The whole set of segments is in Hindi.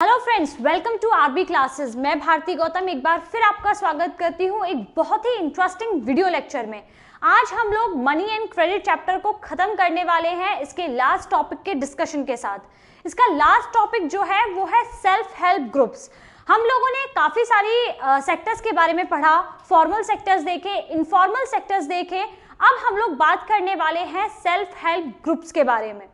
Hello friends, welcome to RB classes. मैं भारती गौतम एक बार फिर आपका स्वागत करती हूँ एक बहुत ही इंटरेस्टिंग वीडियो लेक्चर में। आज हम लोग मनी एंड क्रेडिट चैप्टर को खत्म करने वाले हैं इसके लास्ट टॉपिक के डिस्कशन के साथ। इसका लास्ट टॉपिक जो है वो है सेल्फ हेल्प ग्रुप्स। हम लोगों ने काफ़ी सारी सेक्टर्स के बारे में पढ़ा, फॉर्मल सेक्टर्स देखे, इनफॉर्मल सेक्टर्स देखे। अब हम लोग बात करने वाले हैं सेल्फ हेल्प ग्रुप्स के बारे में।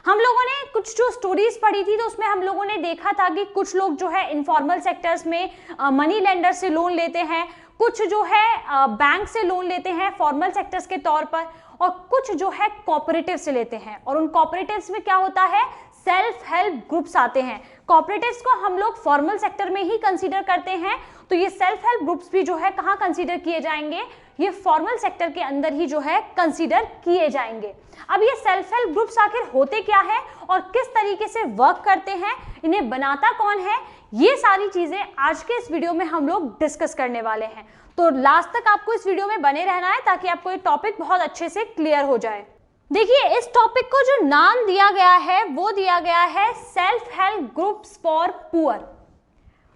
हम लोगों ने कुछ जो स्टोरीज पढ़ी थी तो उसमें हम लोगों ने देखा था कि कुछ लोग जो है इनफॉर्मल सेक्टर्स में मनी लेंडर से लोन लेते हैं, कुछ जो है बैंक से लोन लेते हैं फॉर्मल सेक्टर्स के तौर पर, और कुछ जो है कोऑपरेटिव से लेते हैं। और उन कोऑपरेटिव्स में क्या होता है, सेल्फ हेल्प ग्रुप्स आते हैं। कोऑपरेटिव्स को हम लोग फॉर्मल सेक्टर में ही कंसीडर करते हैं, तो ये सेल्फ हेल्प ग्रुप्स भी जो है कहाँ कंसीडर किए जाएंगे, ये फॉर्मल सेक्टर के अंदर ही जो है कंसीडर किए जाएंगे। अब ये सेल्फ हेल्प ग्रुप्स आखिर होते क्या है और किस तरीके से वर्क करते हैं, इन्हें बनाता कौन है, ये सारी चीजें आज के इस वीडियो में हम लोग डिस्कस करने वाले हैं। तो लास्ट तक आपको इस वीडियो में बने रहना है ताकि आपको ये टॉपिक बहुत अच्छे से क्लियर हो जाए। देखिए, इस टॉपिक को जो नाम दिया गया है वो दिया गया है self help groups for poor.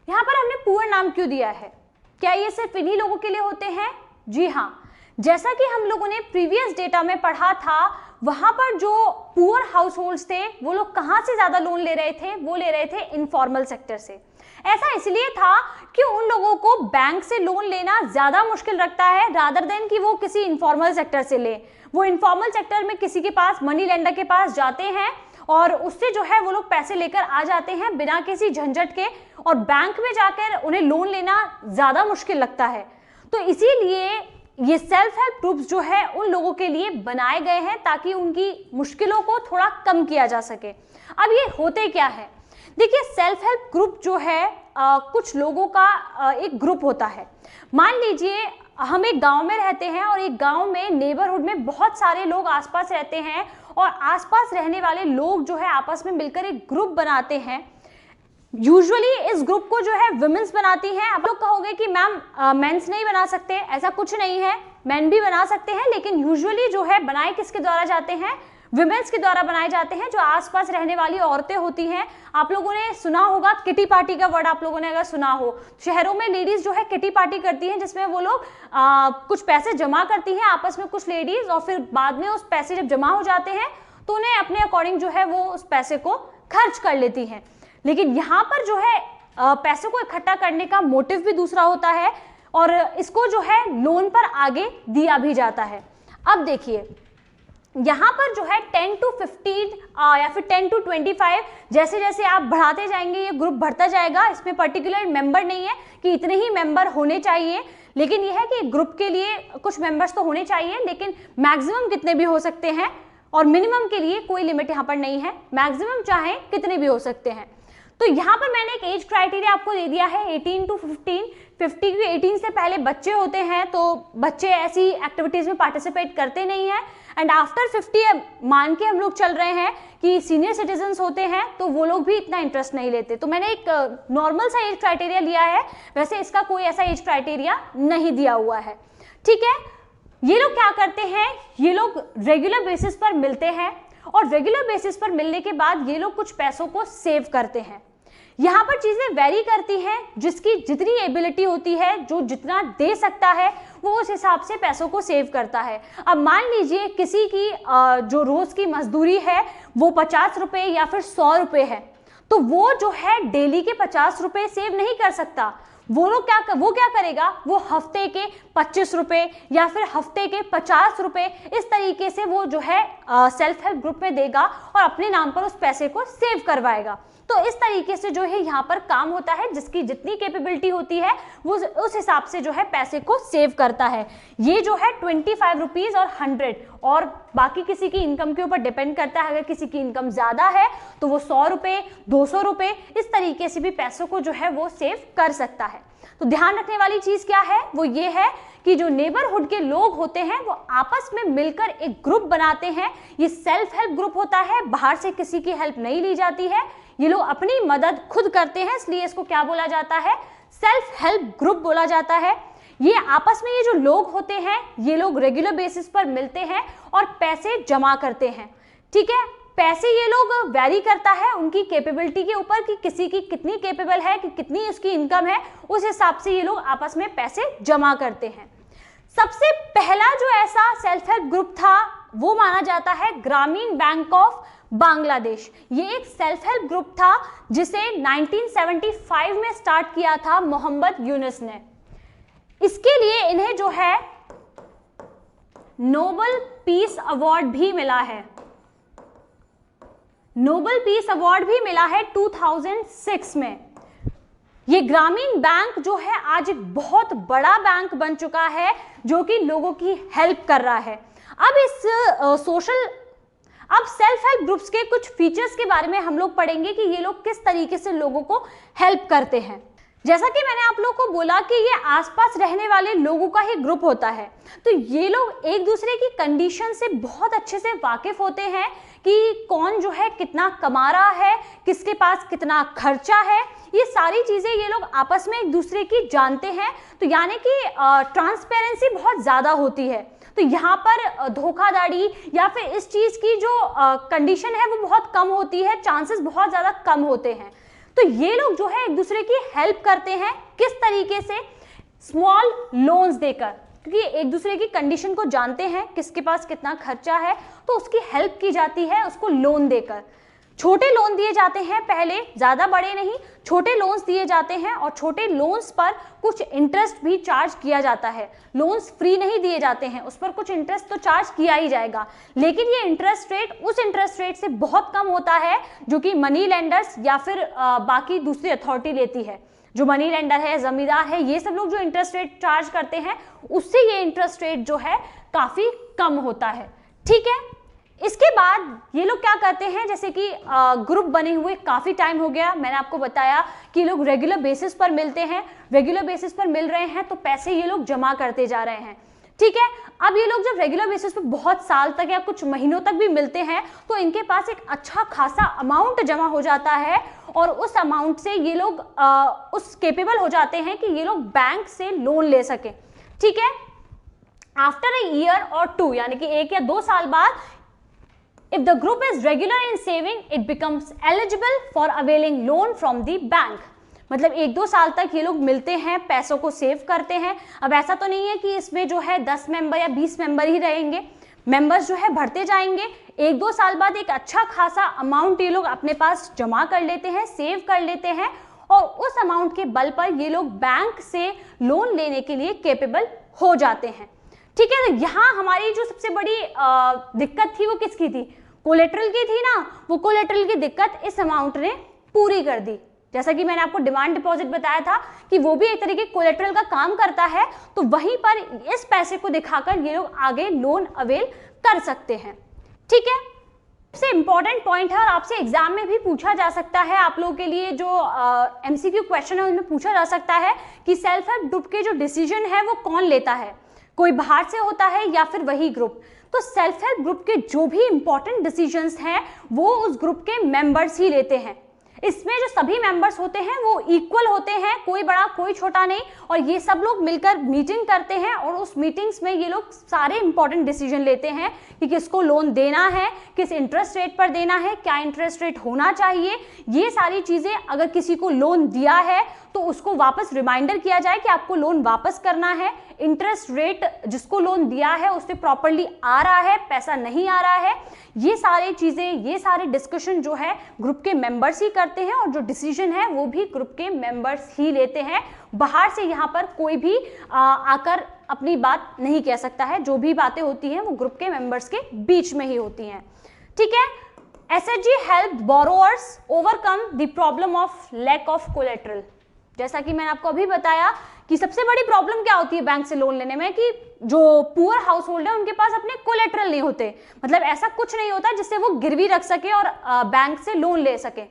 यहाँ पर हमने पुअर नाम क्यों दिया है? क्या ये सिर्फ इन्हीं लोगों के लिए होते हैं? जी हाँ, जैसा कि हम लोगों ने प्रीवियस डेटा में पढ़ा था, वहां पर जो पुअर हाउस होल्ड्स थे वो लोग कहाँ से ज्यादा लोन ले रहे थे, वो ले रहे थे इनफॉर्मल सेक्टर से। ऐसा इसलिए था कि उन लोगों को बैंक से लोन लेना ज्यादा मुश्किल लगता है रादर देन कि वो किसी इनफॉर्मल सेक्टर से ले। वो इनफॉर्मल सेक्टर में किसी के पास, मनी लेंडर के पास जाते हैं और उससे जो है वो लोग पैसे लेकर आ जाते हैं बिना किसी झंझट के, और बैंक में जाकर उन्हें लोन लेना ज्यादा मुश्किल लगता है। तो इसीलिए ये सेल्फ हेल्प ग्रुप्स जो है उन लोगों के लिए बनाए गए हैं ताकि उनकी मुश्किलों को थोड़ा कम किया जा सके। अब ये होते क्या है? देखिए, सेल्फ हेल्प ग्रुप जो है कुछ लोगों का एक ग्रुप होता है। मान लीजिए हम एक गांव में रहते हैं और एक गांव में नेबरहुड में बहुत सारे लोग आसपास रहते हैं, और आसपास रहने वाले लोग जो है आपस में मिलकर एक ग्रुप बनाते हैं। यूजुअली इस ग्रुप को जो है विमेंस बनाती हैं। आप लोग कहोगे कि मैम मेंस नहीं बना सकते, ऐसा कुछ नहीं है, मेन भी बना सकते हैं, लेकिन यूजुअली जो है बनाए किसके द्वारा जाते हैं, विमेंस के द्वारा बनाए जाते हैं, जो आसपास रहने वाली औरतें होती हैं। आप लोगों ने सुना होगा किटी पार्टी का वर्ड, आप लोगों ने अगर सुना हो, शहरों में लेडीज जो है किटी पार्टी करती हैं जिसमें वो लोग कुछ पैसे जमा करती हैं आपस में कुछ लेडीज, और फिर बाद में उस पैसे जब जमा हो जाते हैं तो उन्हें अपने अकॉर्डिंग जो है वो उस पैसे को खर्च कर लेती हैं। लेकिन यहाँ पर जो है पैसे को इकट्ठा करने का मोटिव भी दूसरा होता है, और इसको जो है लोन पर आगे दिया भी जाता है। अब देखिए, यहाँ पर जो है 10 to 15 या फिर 10 to 25 जैसे जैसे आप बढ़ाते जाएंगे ये ग्रुप बढ़ता जाएगा। इसमें पर्टिकुलर मेंबर नहीं है कि इतने ही मेंबर होने चाहिए, लेकिन यह है कि ग्रुप के लिए कुछ मेंबर्स तो होने चाहिए, लेकिन मैक्सिमम कितने भी हो सकते हैं, और मिनिमम के लिए कोई लिमिट यहाँ पर नहीं है, मैक्सिमम चाहे कितने भी हो सकते हैं। तो यहाँ पर मैंने एक एज क्राइटेरिया आपको दे दिया है 18 to 15। 50 की 18 से पहले बच्चे होते हैं तो बच्चे ऐसी एक्टिविटीज में पार्टिसिपेट करते नहीं हैं, एंड आफ्टर 50 मान के हम लोग चल रहे हैं कि सीनियर सिटीजन्स होते हैं तो वो लोग भी इतना इंटरेस्ट नहीं लेते। तो मैंने एक नॉर्मल सा एज क्राइटेरिया लिया है, वैसे इसका कोई ऐसा एज क्राइटेरिया नहीं दिया हुआ है। ठीक है, ये लोग क्या करते हैं, ये लोग रेगुलर बेसिस पर मिलते हैं, और रेगुलर बेसिस पर मिलने के बाद ये लोग कुछ पैसों को सेव करते हैं। यहाँ पर चीजें वेरी करती हैं, जिसकी जितनी एबिलिटी होती है, जो जितना दे सकता है वो उस हिसाब से पैसों को सेव करता है। अब मान लीजिए किसी की जो रोज की मजदूरी है वो 50 रुपये या फिर 100 रुपये है, तो वो जो है डेली के 50 रुपये सेव नहीं कर सकता। वो क्या करेगा, वो हफ्ते के 25 रुपये या फिर हफ्ते के 50 रुपये इस तरीके से वो जो है सेल्फ हेल्प ग्रुप में देगा और अपने नाम पर उस पैसे को सेव करवाएगा। तो इस तरीके से जो है यहाँ पर काम होता है, जिसकी जितनी कैपेबिलिटी होती है वो उस हिसाब से जो है पैसे को सेव करता है। ये जो है 25 रुपीज़ और 100, और बाकी किसी की इनकम के ऊपर डिपेंड करता है। अगर किसी की इनकम ज़्यादा है तो वो 100 रुपये, 200 रुपये, इस तरीके से भी पैसों को जो है वो सेव कर सकता है। तो ध्यान रखने वाली चीज़ क्या है, वो ये है कि जो नेबरहुड के लोग होते हैं वो आपस में मिलकर एक ग्रुप बनाते हैं। ये सेल्फ हेल्प ग्रुप होता है, बाहर से किसी की हेल्प नहीं ली जाती है, ये लोग अपनी मदद खुद करते हैं, इसलिए इसको क्या बोला जाता है, सेल्फ हेल्प ग्रुप बोला जाता है। ये आपस में ये जो लोग होते हैं ये लोग रेगुलर बेसिस पर मिलते हैं और पैसे जमा करते हैं। ठीक है, पैसे ये लोग वैरी करता है उनकी कैपेबिलिटी के ऊपर कि किसी की कितनी कैपेबल है, कि कितनी उसकी इनकम है, उस हिसाब से ये लोग आपस में पैसे जमा करते हैं। सबसे पहला जो ऐसा सेल्फ हेल्प ग्रुप था वो माना जाता है ग्रामीण बैंक ऑफ बांग्लादेश। ये एक सेल्फ हेल्प ग्रुप था जिसे 1975 में स्टार्ट किया था मोहम्मद यूनुस ने। इसके लिए इन्हें जो है नोबेल पीस अवार्ड भी मिला है, नोबेल पीस अवार्ड भी मिला है 2006 में। ये ग्रामीण बैंक जो है आज एक बहुत बड़ा बैंक बन चुका है जो कि लोगों की हेल्प कर रहा है। अब सेल्फ हेल्प ग्रुप्स के कुछ फीचर्स के बारे में हम लोग पढ़ेंगे कि ये लोग किस तरीके से लोगों को हेल्प करते हैं। जैसा कि मैंने आप लोगों को बोला कि ये आसपास रहने वाले लोगों का ही ग्रुप होता है, तो ये लोग एक दूसरे की कंडीशन से बहुत अच्छे से वाकिफ होते हैं कि कौन जो है कितना कमा रहा है, किसके पास कितना खर्चा है, ये सारी चीजें ये लोग आपस में एक दूसरे की जानते हैं। तो यानी कि ट्रांसपेरेंसी बहुत ज्यादा होती है। तो यहाँ पर धोखाधड़ी या फिर इस चीज की जो कंडीशन है वो बहुत कम होती है, चांसेस बहुत ज्यादा कम होते हैं। तो ये लोग जो है एक दूसरे की हेल्प करते हैं किस तरीके से, स्मॉल लोन्स देकर, क्योंकि एक दूसरे की कंडीशन को जानते हैं, किसके पास कितना खर्चा है, तो उसकी हेल्प की जाती है उसको लोन देकर। छोटे लोन दिए जाते हैं पहले, ज्यादा बड़े नहीं, छोटे लोन्स दिए जाते हैं और छोटे लोन्स पर कुछ इंटरेस्ट भी चार्ज किया जाता है। लोन्स फ्री नहीं दिए जाते हैं, उस पर कुछ इंटरेस्ट तो चार्ज किया ही जाएगा, लेकिन ये इंटरेस्ट रेट उस इंटरेस्ट रेट से बहुत कम होता है जो कि मनी लेंडर्स या फिर बाकी दूसरी अथॉरिटी लेती है। जो मनी लेंडर है, जमींदार है, ये सब लोग जो इंटरेस्ट रेट चार्ज करते हैं उससे ये इंटरेस्ट रेट जो है काफी कम होता है। ठीक है, इसके बाद ये लोग क्या करते हैं, जैसे कि ग्रुप बने हुए काफी टाइम हो गया, मैंने आपको बताया कि लोग रेगुलर बेसिस पर मिलते हैं, रेगुलर बेसिस पर मिल रहे हैं तो पैसे ये लोग जमा करते जा रहे हैं। ठीक है, अब ये लोग जब रेगुलर बेसिस पर बहुत साल तक या कुछ महीनों तक भी मिलते हैं तो इनके पास एक अच्छा खासा अमाउंट जमा हो जाता है और उस अमाउंट से ये लोग उस केपेबल हो जाते हैं कि ये लोग बैंक से लोन ले सके। ठीक है, आफ्टर अ ईयर और 2 यानी कि 1 या 2 साल बाद, if the group is regular in saving, it becomes eligible for availing loan from the bank। मतलब 1-2 साल तक ये लोग मिलते हैं, पैसों को सेव करते हैं। अब ऐसा तो नहीं है कि इसमें जो है 10 मेंबर या 20 मेंबर ही रहेंगे, मेंबर्स जो है बढ़ते जाएंगे। 1-2 साल बाद एक अच्छा खासा अमाउंट ये लोग अपने पास जमा कर लेते हैं, सेव कर लेते हैं और उस अमाउंट के बल पर ये लोग बैंक से लोन लेने के लिए कैपेबल हो जाते हैं। ठीक है, तो यहाँ हमारी जो सबसे बड़ी दिक्कत थी वो किसकी थी, कोलेट्रल की थी ना। वो कोलेट्रल की दिक्कत इस अमाउंट ने पूरी कर दी। जैसा कि मैंने आपको डिमांड डिपॉजिट बताया था कि वो भी एक तरीके कोलेट्रल का काम करता है, तो वहीं पर इस पैसे को दिखाकर ये लोग आगे लोन अवेल कर सकते हैं। ठीक है, सबसे इंपॉर्टेंट पॉइंट है और आपसे एग्जाम में भी पूछा जा सकता है, आप लोगों के लिए जो एमसीक्यू क्वेश्चन है उनमें पूछा जा सकता है कि सेल्फ हेल्प ग्रुप के जो डिसीजन है वो कौन लेता है, कोई बाहर से होता है या फिर वही ग्रुप। तो सेल्फ हेल्प ग्रुप के जो भी इंपॉर्टेंट डिसीजंस हैं वो उस ग्रुप के मेंबर्स ही लेते हैं। इसमें जो सभी मेंबर्स होते हैं वो इक्वल होते हैं, कोई बड़ा कोई छोटा नहीं, और ये सब लोग मिलकर मीटिंग करते हैं और उस मीटिंग्स में ये लोग सारे इंपॉर्टेंट डिसीजन लेते हैं कि किसको लोन देना है, किस इंटरेस्ट रेट पर देना है, क्या इंटरेस्ट रेट होना चाहिए। ये सारी चीजें, अगर किसी को लोन दिया है तो उसको वापस रिमाइंडर किया जाए कि आपको लोन वापस करना है, इंटरेस्ट रेट जिसको लोन दिया है उससे प्रॉपर्ली आ रहा है, पैसा नहीं आ रहा है। ये सारी चीजें, ये सारे डिस्कशन जो है ग्रुप के मेंबर्स ही करते हैं और जो डिसीजन है वो भी ग्रुप के मेंबर्स ही लेते हैं। बाहर से यहाँ पर कोई भी आकर अपनी बात नहीं कह सकता है, जो भी बातें होती हैं वो ग्रुप के मेंबर्स के बीच में ही होती हैं। ठीक है, SHG help borrowers overcome the problem of lack of collateral. जैसा कि मैंने आपको अभी बताया कि सबसे बड़ी प्रॉब्लम क्या होती है बैंक से लोन लेने में, कि जो पुअर हाउस होल्ड है उनके पास अपने कोलेट्रल नहीं होते, मतलब ऐसा कुछ नहीं होता जिससे वो गिरवी रख सके और बैंक से लोन ले सके।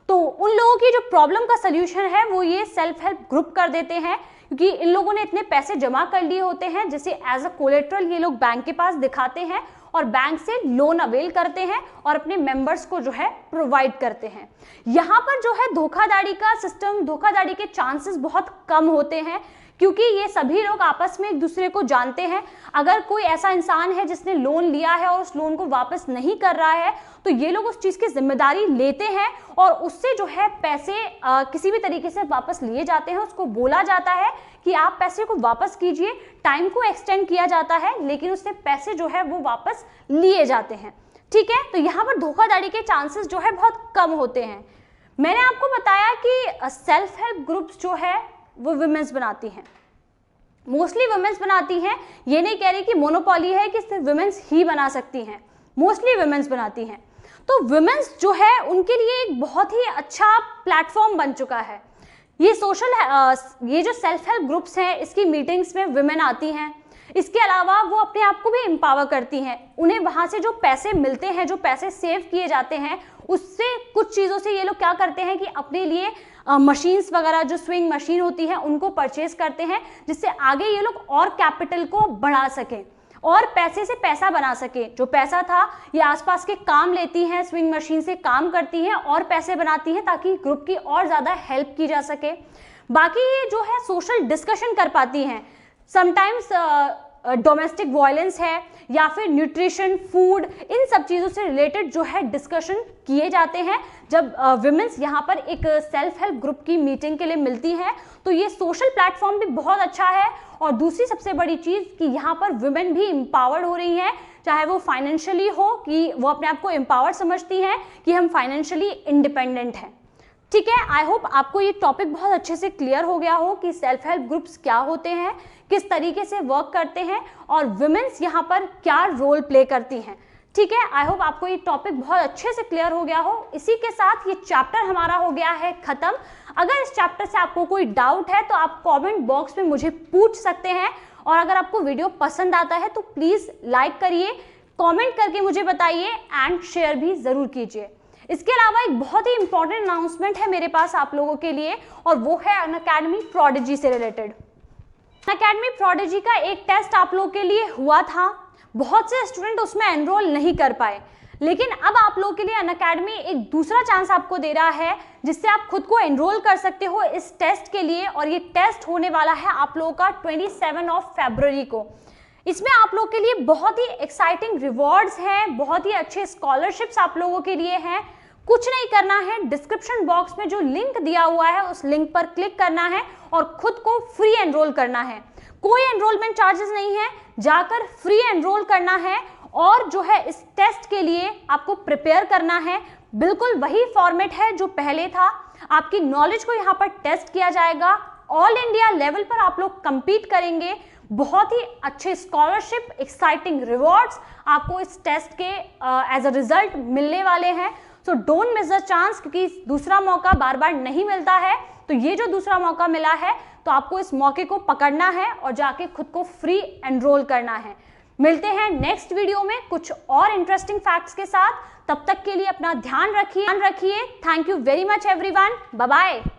तो उन लोगों की जो प्रॉब्लम का सल्यूशन है वो ये सेल्फ हेल्प ग्रुप कर देते हैं, क्योंकि इन लोगों ने इतने पैसे जमा कर लिए होते हैं जिसे एज अ कोलेट्रल ये लोग बैंक के पास दिखाते हैं और बैंक से लोन अवेल करते हैं और अपने मेंबर्स को जो है प्रोवाइड करते हैं। यहाँ पर जो है धोखाधड़ी का सिस्टम, धोखाधड़ी के चांसेस बहुत कम होते हैं, क्योंकि ये सभी लोग आपस में एक दूसरे को जानते हैं। अगर कोई ऐसा इंसान है जिसने लोन लिया है और उस लोन को वापस नहीं कर रहा है, तो ये लोग उस चीज़ की जिम्मेदारी लेते हैं और उससे जो है पैसे किसी भी तरीके से वापस लिए जाते हैं। उसको बोला जाता है कि आप पैसे को वापस कीजिए, टाइम को एक्सटेंड किया जाता है, लेकिन उससे पैसे जो है वो वापस लिए जाते हैं। ठीक है, तो यहाँ पर धोखाधड़ी के चांसेस जो है बहुत कम होते हैं। मैंने आपको बताया कि सेल्फ हेल्प ग्रुप्स जो है वो वुमेन्स बनाती हैं, मोस्टली वुमेन्स बनाती हैं। ये नहीं कह रही कि मोनोपोली है कि सिर्फ वुमेन्स ही बना सकती हैं, मोस्टली वुमेन्स बनाती हैं। तो वुमेन्स जो है उनके लिए एक बहुत ही अच्छा प्लेटफॉर्म बन चुका है। ये ये जो सेल्फ हेल्प ग्रुप्स हैं, इसकी मीटिंग्स में वुमेन आती हैं। इसके अलावा वो अपने आप को भी एम्पावर करती हैं। उन्हें वहाँ से जो पैसे मिलते हैं, जो पैसे सेव किए जाते हैं, उससे कुछ चीज़ों से ये लोग क्या करते हैं कि अपने लिए मशीन्स वगैरह, जो स्विंग मशीन होती है, उनको परचेज करते हैं, जिससे आगे ये लोग और कैपिटल को बढ़ा सकें और पैसे से पैसा बना सके। जो पैसा था ये आसपास के काम लेती हैं, स्विंग मशीन से काम करती हैं और पैसे बनाती हैं ताकि ग्रुप की और ज़्यादा हेल्प की जा सके। बाकी ये जो है सोशल डिस्कशन कर पाती हैं। समटाइम्स डोमेस्टिक वायलेंस है या फिर न्यूट्रिशन, फूड, इन सब चीज़ों से रिलेटेड जो है डिस्कशन किए जाते हैं। जब विमेंस यहाँ पर एक सेल्फ हेल्प ग्रुप की मीटिंग के लिए मिलती हैं, तो ये सोशल प्लेटफॉर्म भी बहुत अच्छा है। और दूसरी सबसे बड़ी चीज़ कि यहाँ पर वुमेन भी एम्पावर्ड हो रही हैं, चाहे वो फाइनेंशियली हो कि वो अपने आप को एम्पावर्ड समझती हैं कि हम फाइनेंशियली इंडिपेंडेंट हैं। ठीक है, आई होप आपको ये टॉपिक बहुत अच्छे से क्लियर हो गया हो कि सेल्फ हेल्प ग्रुप्स क्या होते हैं, किस तरीके से वर्क करते हैं और वुमेन्स यहाँ पर क्या रोल प्ले करती हैं। ठीक है, आई होप आपको ये टॉपिक बहुत अच्छे से क्लियर हो गया हो। इसी के साथ ये चैप्टर हमारा हो गया है खत्म। अगर इस चैप्टर से आपको कोई डाउट है तो आप कमेंट बॉक्स में मुझे पूछ सकते हैं, और अगर आपको वीडियो पसंद आता है तो प्लीज़ लाइक करिए, कमेंट करके मुझे बताइए एंड शेयर भी ज़रूर कीजिए। इसके अलावा एक बहुत ही इंपॉर्टेंट अनाउंसमेंट है मेरे पास आप लोगों के लिए, और वो है अनअकैडमी प्रोडिजी से रिलेटेड। अनअकैडमी प्रोडिजी का एक टेस्ट आप लोगों के लिए हुआ था। बहुत से स्टूडेंट उसमें एनरोल नहीं कर पाए, लेकिन अब आप लोगों के लिए अनअकैडमी एक दूसरा चांस आपको दे रहा है, जिससे आप खुद को एनरोल कर सकते हो इस टेस्ट के लिए। और ये टेस्ट होने वाला है आप लोगों का 27 फरवरी को। इसमें आप लोगों के लिए बहुत ही एक्साइटिंग रिवॉर्ड्स हैं, बहुत ही अच्छे स्कॉलरशिप्स आप लोगों के लिए हैं। कुछ नहीं करना है, डिस्क्रिप्शन बॉक्स में जो लिंक दिया हुआ है उस लिंक पर क्लिक करना है और खुद को फ्री एनरोल करना है। कोई एनरोलमेंट चार्जेस नहीं है, जाकर फ्री एनरोल करना है और जो है इस टेस्ट के लिए आपको प्रिपेयर करना है। बिल्कुल वही फॉर्मेट है जो पहले था। आपकी नॉलेज को यहाँ पर टेस्ट किया जाएगा। ऑल इंडिया लेवल पर आप लोग compete करेंगे। बहुत ही अच्छे स्कॉलरशिप, एक्साइटिंग रिवॉर्ड्स आपको इस टेस्ट के एज अ रिजल्ट मिलने वाले हैं। So don't miss the chance, क्योंकि दूसरा मौका बार बार नहीं मिलता है। तो ये जो दूसरा मौका मिला है, तो आपको इस मौके को पकड़ना है और जाके खुद को फ्री एनरोल करना है। मिलते हैं नेक्स्ट वीडियो में कुछ और इंटरेस्टिंग फैक्ट्स के साथ। तब तक के लिए अपना ध्यान रखिए। Thank you very much everyone, bye bye.